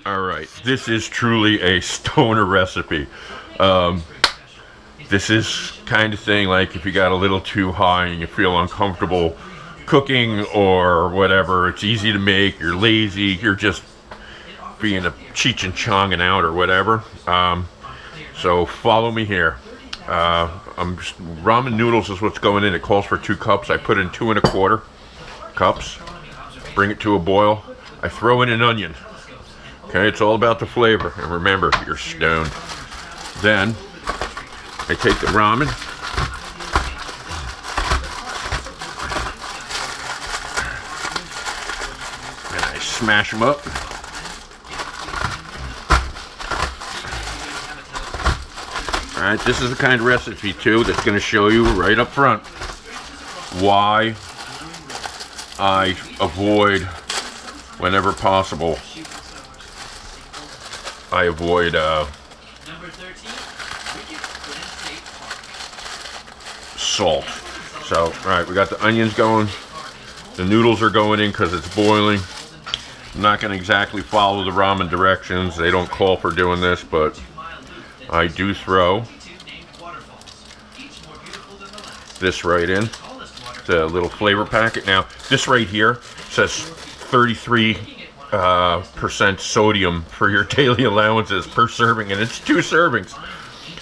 Alright, this is truly a stoner recipe. This is kind of thing like if you got a little too high and you feel uncomfortable cooking or whatever, it's easy to make, you're lazy, you're just being a Cheech and Chonging out or whatever. So follow me here. Ramen noodles is what's going in. It calls for 2 cups. I put in 2 1/4 cups. Bring it to a boil. I throw in an onion. Okay, it's all about the flavor. And remember, you're stoned. Then I take the ramen. And I smash them up. Alright, this is the kind of recipe too that's going to show you right up front why I avoid, whenever possible, I avoid salt. So, alright, we got the onions going. The noodles are going in because it's boiling. I'm not going to exactly follow the ramen directions. They don't call for doing this, but I do throw this right in. The little flavor packet. Now, this right here says 33% sodium for your daily allowances per serving, and it's 2 servings.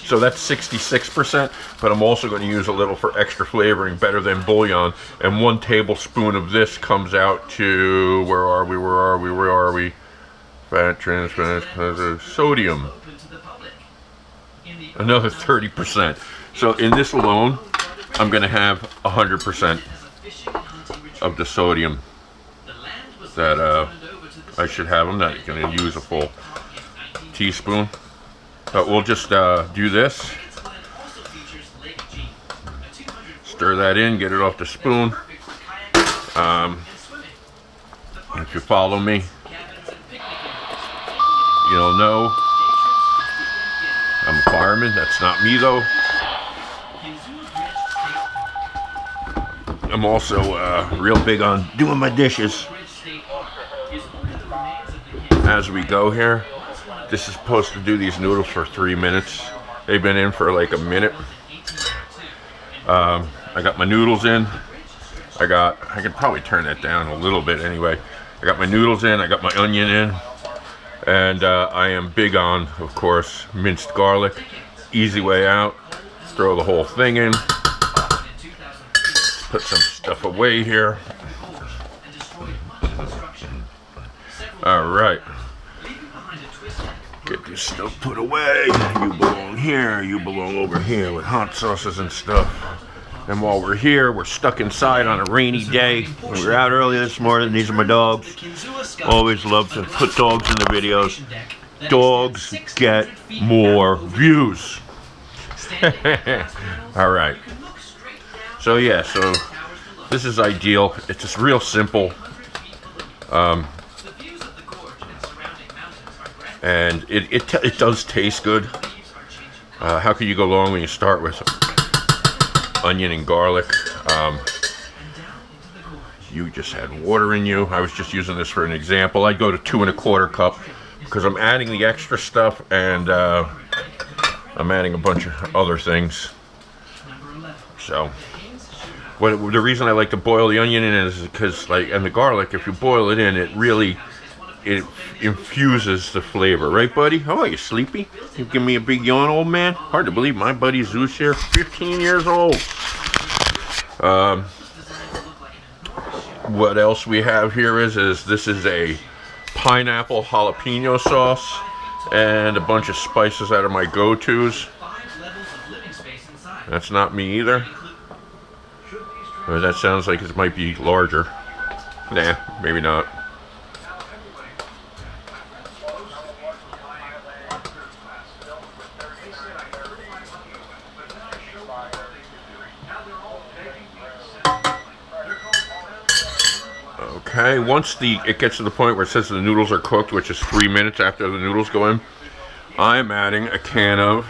So that's 66%, but I'm also going to use a little for extra flavoring, better than bouillon. And 1 tablespoon of this comes out to, where are we? Fat, trans fat, sodium. Another 30%. So in this alone, I'm going to have 100% of the sodium that I should have. I'm not going to use a full teaspoon, but we'll just do this. Stir that in, get it off the spoon. If you follow me, you'll know I'm a fireman. That's not me though. I'm also real big on doing my dishes as we go here. This is supposed to do these noodles for 3 minutes. They've been in for like a minute. I got my noodles in. I can probably turn that down a little bit anyway. I got my noodles in, I got my onion in, and I am big on, of course, minced garlic. Easy way out. Throw the whole thing in. Put some stuff away here. Alright. Get this stuff put away. You belong here, you belong over here with hot sauces and stuff. And while we're here, we're stuck inside on a rainy day. We were out early this morning. These are my dogs. Always love to put dogs in the videos. Dogs get more views. Alright. So yeah, so this is ideal. It's just real simple. And it does taste good. How can you go wrong when you start with onion and garlic? You just had water in you. I was just using this for an example. I'd go to 2 1/4 cup because I'm adding the extra stuff, and I'm adding a bunch of other things. So the reason I like to boil the onion in is because, like, and the garlic, if you boil it in, it infuses the flavor. Right, buddy? How are you, sleepy? You give me a big yawn, old man? Hard to believe my buddy Zeus here, 15 years old. What else we have here is this is a pineapple jalapeno sauce and a bunch of spices out of my go-tos. That's not me either. Or that sounds like it might be larger. Nah, maybe not. Okay, once it gets to the point where it says the noodles are cooked, which is 3 minutes after the noodles go in, I'm adding a can of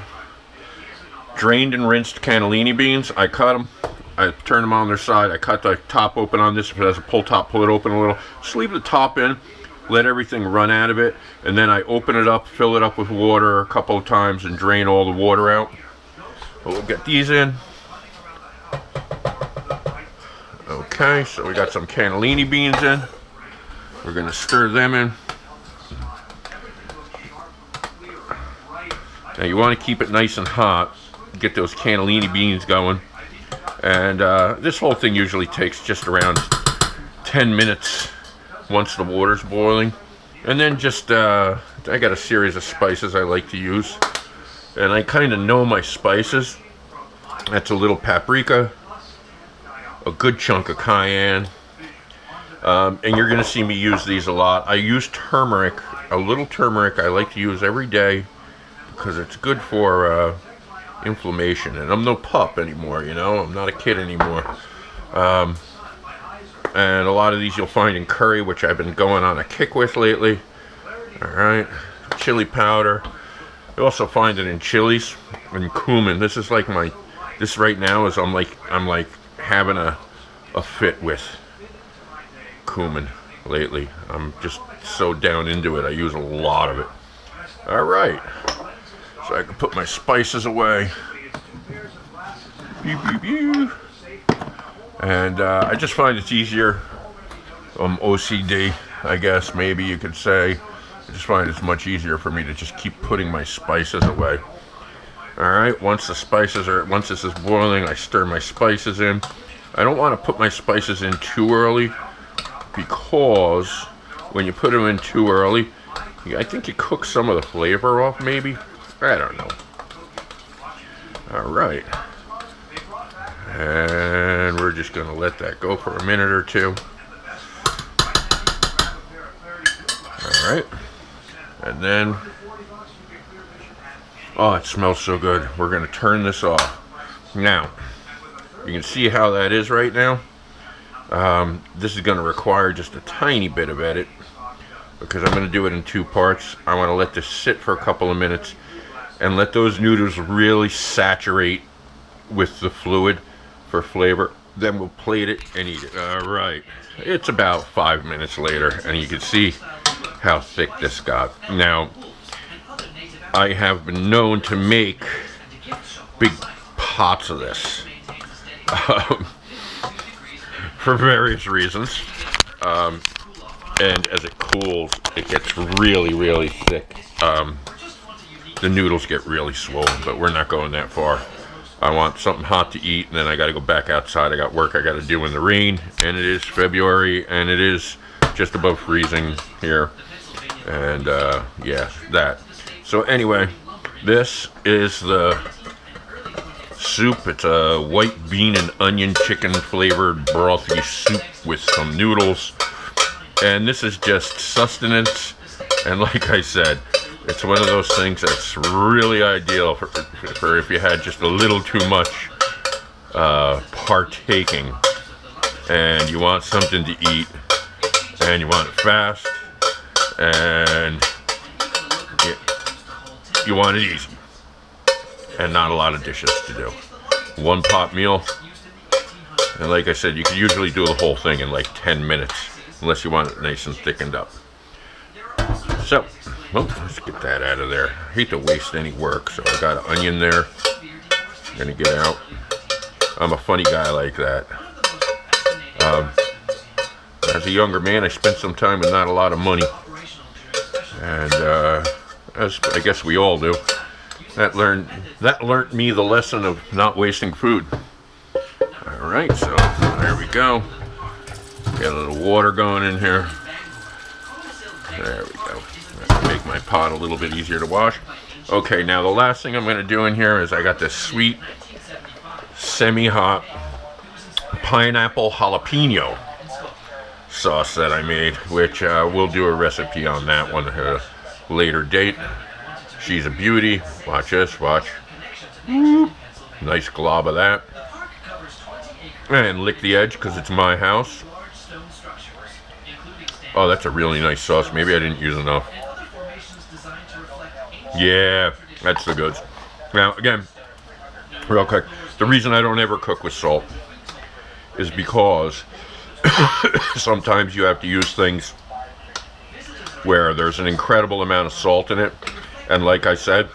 drained and rinsed cannellini beans. I cut them. I turn them on their side. I cut the top open on this. If it has a pull top, pull it open a little. Just leave the top in. let everything run out of it, and then I open it up, fill it up with water a couple of times, and drain all the water out. But we'll get these in. Okay, so we got some cannellini beans in. We're going to stir them in. Now you want to keep it nice and hot, get those cannellini beans going. And this whole thing usually takes just around 10 minutes once the water's boiling. And then just, I got a series of spices I like to use. And I kind of know my spices. That's a little paprika, a good chunk of cayenne. And you're going to see me use these a lot. I use turmeric, a little turmeric I like to use every day because it's good for inflammation. And I'm no pup anymore, you know, I'm not a kid anymore. And a lot of these you'll find in curry, which I've been going on a kick with lately. Alright, chili powder. You also find it in chilies and cumin. This is like my, this right now is I'm like having a fit with cumin lately. I'm just so down into it. I use a lot of it. Alright, so I can put my spices away. Beep, beep, beep. And I just find it's easier, OCD, I guess, maybe you could say. I just find it's much easier for me to just keep putting my spices away. Alright, once this is boiling, I stir my spices in. I don't want to put my spices in too early, because when you put them in too early, I think you cook some of the flavor off, maybe? I don't know. Alright. And we're just going to let that go for a minute or two. Alright. And then, oh, it smells so good. We're going to turn this off. Now, you can see how that is right now. This is going to require just a tiny bit of edit, because I'm going to do it in two parts. I want to let this sit for a couple of minutes and let those noodles really saturate with the fluid for flavor. Then we'll plate it and eat it. Alright, it's about 5 minutes later, and you can see how thick this got. Now, I have been known to make big pots of this for various reasons, and as it cools, it gets really, really thick. The noodles get really swollen, but we're not going that far. I want something hot to eat, and then I got to go back outside. I got work I got to do in the rain, and it is February, and it is just above freezing here. And yeah, that. So anyway, this is the soup. It's a white bean and onion chicken flavored brothy soup with some noodles. And this is just sustenance. And like I said, it's one of those things that's really ideal for if you had just a little too much partaking and you want something to eat and you want it fast and you want it easy and not a lot of dishes to do. One pot meal, and like I said, you can usually do the whole thing in like 10 minutes unless you want it nice and thickened up. So, well, let's get that out of there. I hate to waste any work, so I got an onion there. I'm gonna get out. I'm a funny guy like that. As a younger man, I spent some time with not a lot of money, and as I guess we all do, that learned me the lesson of not wasting food. All right, so there we go. Got a little water going in here. There we go. Make my pot a little bit easier to wash. Okay, now the last thing I'm going to do in here is I got this sweet, semi-hot pineapple jalapeno sauce that I made, which we'll do a recipe on that one at a later date. She's a beauty. Watch this, watch. Nice glob of that. And lick the edge because it's my house. Oh, that's a really nice sauce. Maybe I didn't use enough. Yeah, that's the goods. Now, again, real quick, the reason I don't ever cook with salt is because sometimes you have to use things where there's an incredible amount of salt in it. And like I said,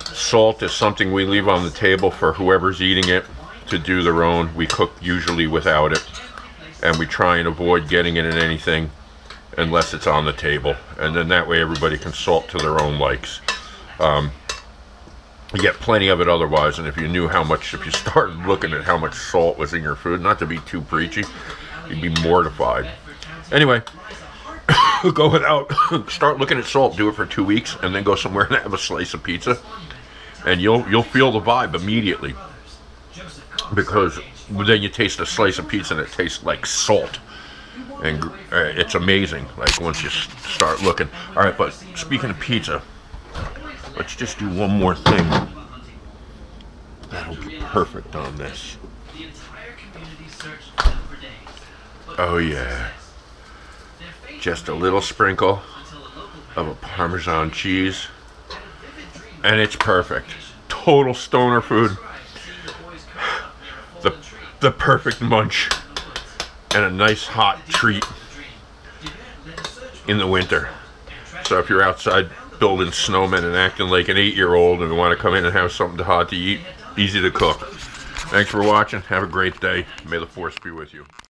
salt is something we leave on the table for whoever's eating it to do their own. We cook usually without it, and we try and avoid getting it in anything unless it's on the table, and then that way everybody can salt to their own likes. You get plenty of it otherwise, and if you knew how much, if you started looking at how much salt was in your food, not to be too preachy, you'd be mortified. Anyway, go without, start looking at salt, do it for 2 weeks, and then go somewhere and have a slice of pizza, and you'll feel the vibe immediately, because then you taste a slice of pizza and it tastes like salt, and it's amazing, like once you start looking. All right, but speaking of pizza, let's just do one more thing. That'll be perfect on this. Oh yeah. Just a little sprinkle of a Parmesan cheese, and it's perfect. Total stoner food. The perfect munch, and a nice hot treat in the winter. So if you're outside building snowmen and acting like an 8-year-old and want to come in and have something hot to eat, easy to cook. Thanks for watching. Have a great day. May the force be with you.